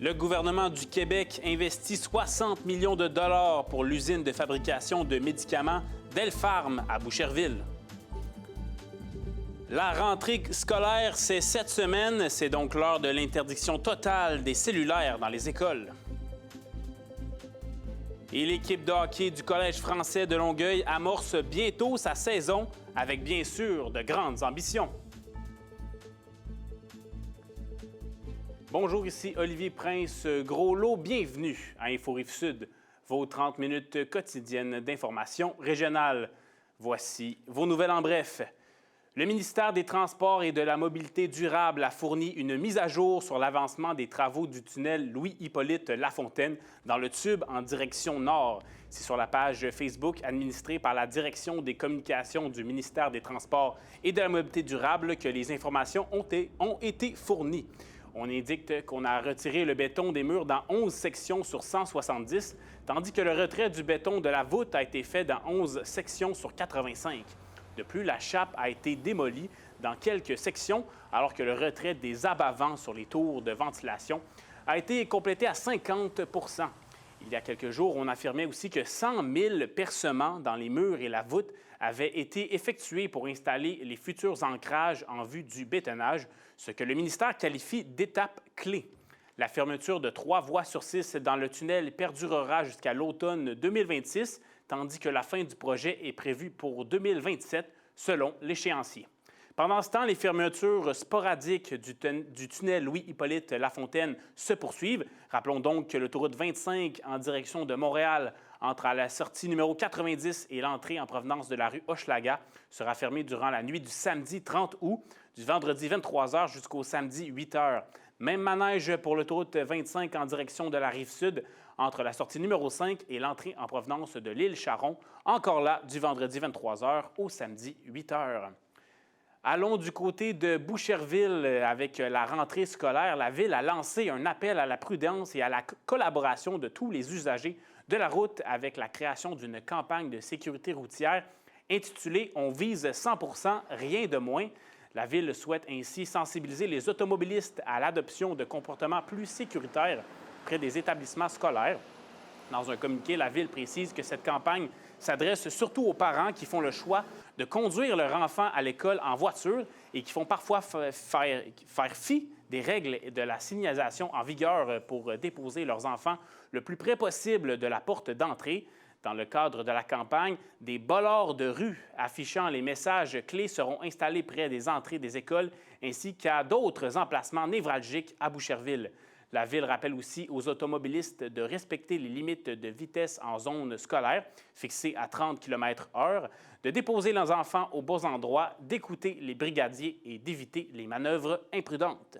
Le gouvernement du Québec investit 60 millions de dollars pour l'usine de fabrication de médicaments Delpharm à Boucherville. La rentrée scolaire, c'est cette semaine. C'est donc l'heure de l'interdiction totale des cellulaires dans les écoles. Et l'équipe de hockey du Collège français de Longueuil amorce bientôt sa saison avec, bien sûr, de grandes ambitions. Bonjour, ici Olivier Prince-Groslot. Bienvenue à Info Rive-Sud, vos 30 minutes quotidiennes d'information régionale. Voici vos nouvelles en bref. Le ministère des Transports et de la Mobilité durable a fourni une mise à jour sur l'avancement des travaux du tunnel Louis-Hippolyte Lafontaine dans le tube en direction nord. C'est sur la page Facebook administrée par la Direction des communications du ministère des Transports et de la Mobilité durable que les informations ont été fournies. On indique qu'on a retiré le béton des murs dans 11 sections sur 170, tandis que le retrait du béton de la voûte a été fait dans 11 sections sur 85. De plus, la chape a été démolie dans quelques sections, alors que le retrait des abat-vents sur les tours de ventilation a été complété à 50 %. Il y a quelques jours, on affirmait aussi que 100 000 percements dans les murs et la voûte avaient été effectués pour installer les futurs ancrages en vue du bétonnage, ce que le ministère qualifie d'étape clé. La fermeture de 3 voies sur 6 dans le tunnel perdurera jusqu'à l'automne 2026, tandis que la fin du projet est prévue pour 2027, selon l'échéancier. Pendant ce temps, les fermetures sporadiques du tunnel Louis-Hippolyte Lafontaine se poursuivent. Rappelons donc que l'autoroute 25 en direction de Montréal, entre la sortie numéro 90 et l'entrée en provenance de la rue Hochelaga, sera fermée durant la nuit du samedi 30 août, du vendredi 23 h jusqu'au samedi 8 h. Même manège pour l'autoroute 25 en direction de la Rive-Sud, entre la sortie numéro 5 et l'entrée en provenance de l'île Charon, encore là du vendredi 23 h au samedi 8 h. Allons du côté de Boucherville avec la rentrée scolaire. La Ville a lancé un appel à la prudence et à la collaboration de tous les usagers de la route avec la création d'une campagne de sécurité routière intitulée « On vise 100 % rien de moins ». La Ville souhaite ainsi sensibiliser les automobilistes à l'adoption de comportements plus sécuritaires près des établissements scolaires. Dans un communiqué, la Ville précise que cette campagne s'adresse surtout aux parents qui font le choix de conduire leur enfant à l'école en voiture et qui font parfois faire fi des règles et de la signalisation en vigueur pour déposer leurs enfants le plus près possible de la porte d'entrée. Dans le cadre de la campagne, des bollards de rue affichant les messages clés seront installés près des entrées des écoles ainsi qu'à d'autres emplacements névralgiques à Boucherville. La Ville rappelle aussi aux automobilistes de respecter les limites de vitesse en zone scolaire, fixées à 30 km/h, de déposer leurs enfants aux bons endroits, d'écouter les brigadiers et d'éviter les manœuvres imprudentes.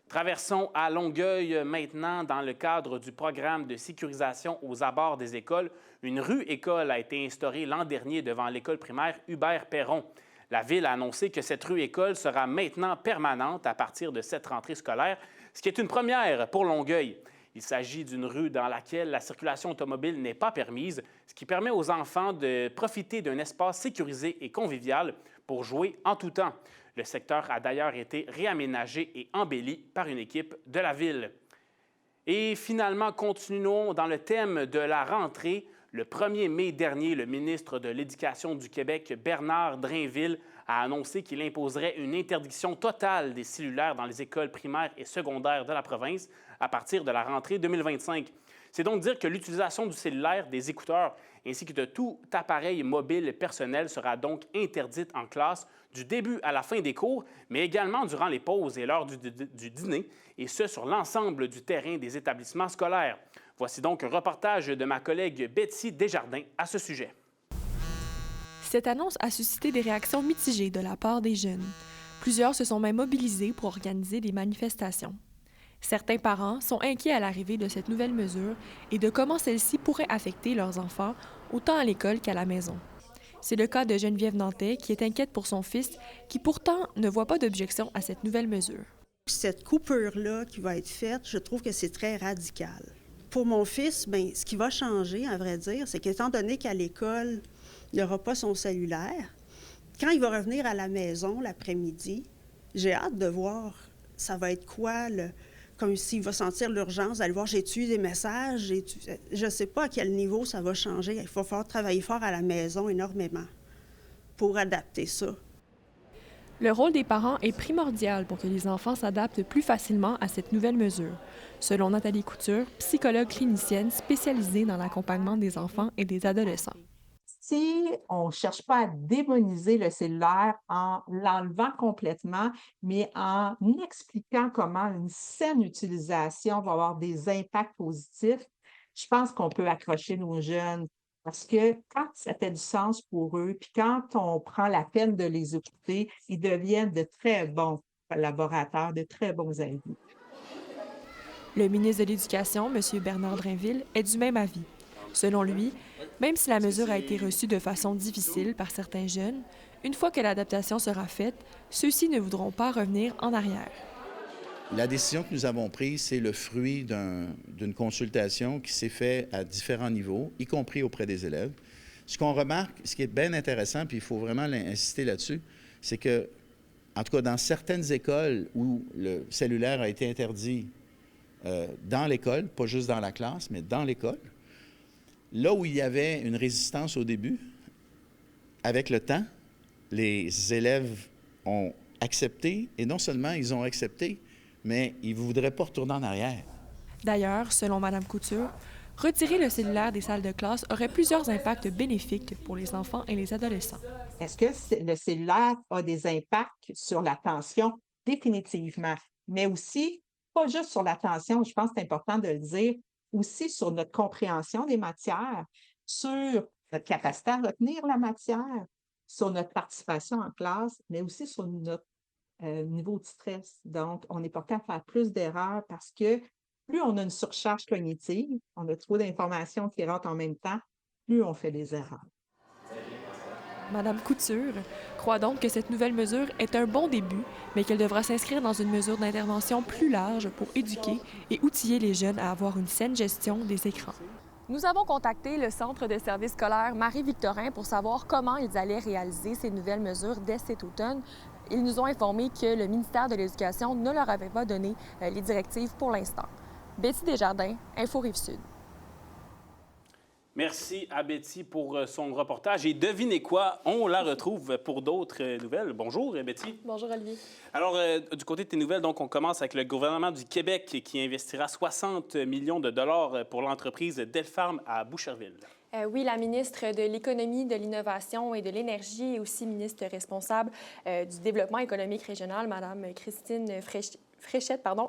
Traversons à Longueuil maintenant. Dans le cadre du programme de sécurisation aux abords des écoles, une rue-école a été instaurée l'an dernier devant l'école primaire Hubert-Perron. La Ville a annoncé que cette rue-école sera maintenant permanente à partir de cette rentrée scolaire, ce qui est une première pour Longueuil. Il s'agit d'une rue dans laquelle la circulation automobile n'est pas permise, ce qui permet aux enfants de profiter d'un espace sécurisé et convivial pour jouer en tout temps. Le secteur a d'ailleurs été réaménagé et embelli par une équipe de la Ville. Et finalement, continuons dans le thème de la rentrée. Le 1er mai dernier, le ministre de l'Éducation du Québec, Bernard Drainville, a annoncé qu'il imposerait une interdiction totale des cellulaires dans les écoles primaires et secondaires de la province à partir de la rentrée 2025. C'est donc dire que l'utilisation du cellulaire, des écouteurs ainsi que de tout appareil mobile personnel sera donc interdite en classe du début à la fin des cours, mais également durant les pauses et l'heure du dîner, et ce sur l'ensemble du terrain des établissements scolaires. Voici donc un reportage de ma collègue Betsy Desjardins à ce sujet. Cette annonce a suscité des réactions mitigées de la part des jeunes. Plusieurs se sont même mobilisés pour organiser des manifestations. Certains parents sont inquiets à l'arrivée de cette nouvelle mesure et de comment celle-ci pourrait affecter leurs enfants, autant à l'école qu'à la maison. C'est le cas de Geneviève Nantais, qui est inquiète pour son fils, qui pourtant ne voit pas d'objection à cette nouvelle mesure. Cette coupure-là qui va être faite, je trouve que c'est très radical. Pour mon fils, bien, ce qui va changer, à vrai dire, c'est qu'étant donné qu'à l'école, il n'aura pas son cellulaire, quand il va revenir à la maison l'après-midi, j'ai hâte de voir ça va être quoi comme s'il va sentir l'urgence d'aller voir, j'ai-tu eu des messages, je ne sais pas à quel niveau ça va changer. Il va falloir travailler fort à la maison énormément pour adapter ça. Le rôle des parents est primordial pour que les enfants s'adaptent plus facilement à cette nouvelle mesure, selon Nathalie Couture, psychologue clinicienne spécialisée dans l'accompagnement des enfants et des adolescents. Si on ne cherche pas à démoniser le cellulaire en l'enlevant complètement, mais en expliquant comment une saine utilisation va avoir des impacts positifs, je pense qu'on peut accrocher nos jeunes. Parce que quand ça fait du sens pour eux, puis quand on prend la peine de les écouter, ils deviennent de très bons collaborateurs, de très bons amis. Le ministre de l'Éducation, M. Bernard Drinville, est du même avis. Selon lui, même si la mesure a été reçue de façon difficile par certains jeunes, une fois que l'adaptation sera faite, ceux-ci ne voudront pas revenir en arrière. La décision que nous avons prise, c'est le fruit d'une consultation qui s'est faite à différents niveaux, y compris auprès des élèves. Ce qu'on remarque, ce qui est bien intéressant, puis il faut vraiment insister là-dessus, c'est que, en tout cas, dans certaines écoles où le cellulaire a été interdit dans l'école, pas juste dans la classe, mais dans l'école, là où il y avait une résistance au début, avec le temps, les élèves ont accepté, et non seulement ils ont accepté, mais ils ne voudraient pas retourner en arrière. D'ailleurs, selon Mme Couture, retirer le cellulaire des salles de classe aurait plusieurs impacts bénéfiques pour les enfants et les adolescents. Est-ce que le cellulaire a des impacts sur l'attention? Définitivement. Mais aussi, pas juste sur l'attention, je pense que c'est important de le dire, aussi sur notre compréhension des matières, sur notre capacité à retenir la matière, sur notre participation en classe, mais aussi sur notre niveau de stress. Donc, on est porté à faire plus d'erreurs parce que plus on a une surcharge cognitive, on a trop d'informations qui rentrent en même temps, plus on fait des erreurs. Mme Couture croit donc que cette nouvelle mesure est un bon début, mais qu'elle devra s'inscrire dans une mesure d'intervention plus large pour éduquer et outiller les jeunes à avoir une saine gestion des écrans. Nous avons contacté le Centre de services scolaires Marie-Victorin pour savoir comment ils allaient réaliser ces nouvelles mesures dès cet automne. Ils nous ont informé que le ministère de l'Éducation ne leur avait pas donné les directives pour l'instant. Betty Desjardins, Info Rive-Sud. Merci à Betty pour son reportage. Et devinez quoi, on la retrouve pour d'autres nouvelles. Bonjour, Betty. Bonjour, Olivier. Alors, du côté de tes nouvelles, donc, on commence avec le gouvernement du Québec qui investira 60 millions de dollars pour l'entreprise Delpharm à Boucherville. Oui, la ministre de l'Économie, de l'Innovation et de l'Énergie et aussi ministre responsable du Développement économique régional, Mme Christine Fréchette,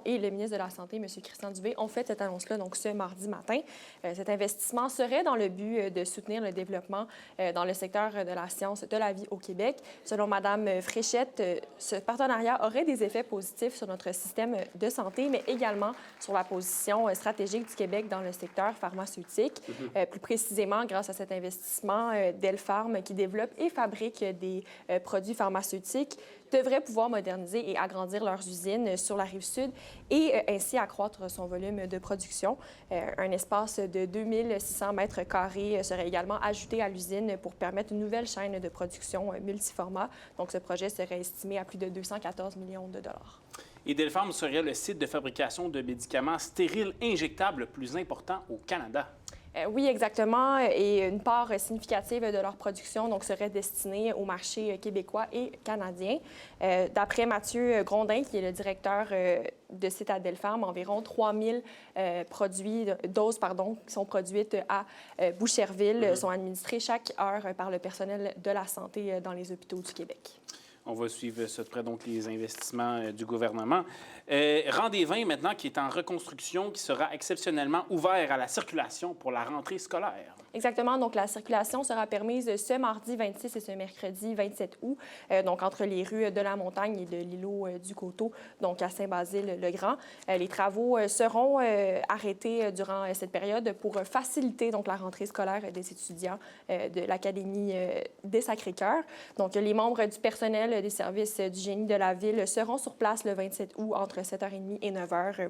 et le ministre de la Santé, M. Christian Dubé, ont fait cette annonce-là donc ce mardi matin. Cet investissement serait dans le but de soutenir le développement dans le secteur de la science de la vie au Québec. Selon Mme Fréchette, ce partenariat aurait des effets positifs sur notre système de santé, mais également sur la position stratégique du Québec dans le secteur pharmaceutique. Plus précisément, grâce à cet investissement, Delpharm, qui développe et fabrique des produits pharmaceutiques, devrait pouvoir moderniser et agrandir leurs usines sur la Rive-Sud et ainsi accroître son volume de production. Un espace de 2600 mètres carrés serait également ajouté à l'usine pour permettre une nouvelle chaîne de production multiformat. Donc, ce projet serait estimé à plus de 214 millions de dollars. Et Delpharm serait le site de fabrication de médicaments stériles injectables le plus important au Canada. Oui, exactement. Et une part significative de leur production donc, serait destinée au marché québécois et canadien. D'après Mathieu Grondin, qui est le directeur de site à Delpharm, environ 3000 doses qui sont produites à Boucherville sont administrées chaque heure par le personnel de la santé dans les hôpitaux du Québec. On va suivre ça de près, donc, les investissements du gouvernement. Rendez-Vin, maintenant, qui est en reconstruction, qui sera exceptionnellement ouvert à la circulation pour la rentrée scolaire. Exactement. Donc, la circulation sera permise ce mardi 26 et ce mercredi 27 août, donc entre les rues de la Montagne et de l'îlot du Coteau, donc à Saint-Basile-le-Grand. Les travaux seront arrêtés durant cette période pour faciliter donc la rentrée scolaire des étudiants de l'Académie des Sacré-Cœur. Donc, les membres du personnel des services du génie de la ville seront sur place le 27 août entre 7h30 et 9h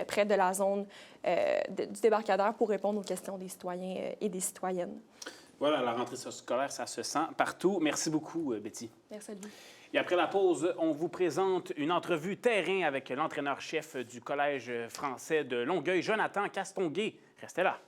près de la zone du débarcadère pour répondre aux questions des citoyens et des citoyennes. Voilà, la rentrée scolaire, ça se sent partout. Merci beaucoup, Betty. Merci à lui. Et après la pause, on vous présente une entrevue terrain avec l'entraîneur-chef du Collège français de Longueuil, Jonathan Castonguay. Restez là.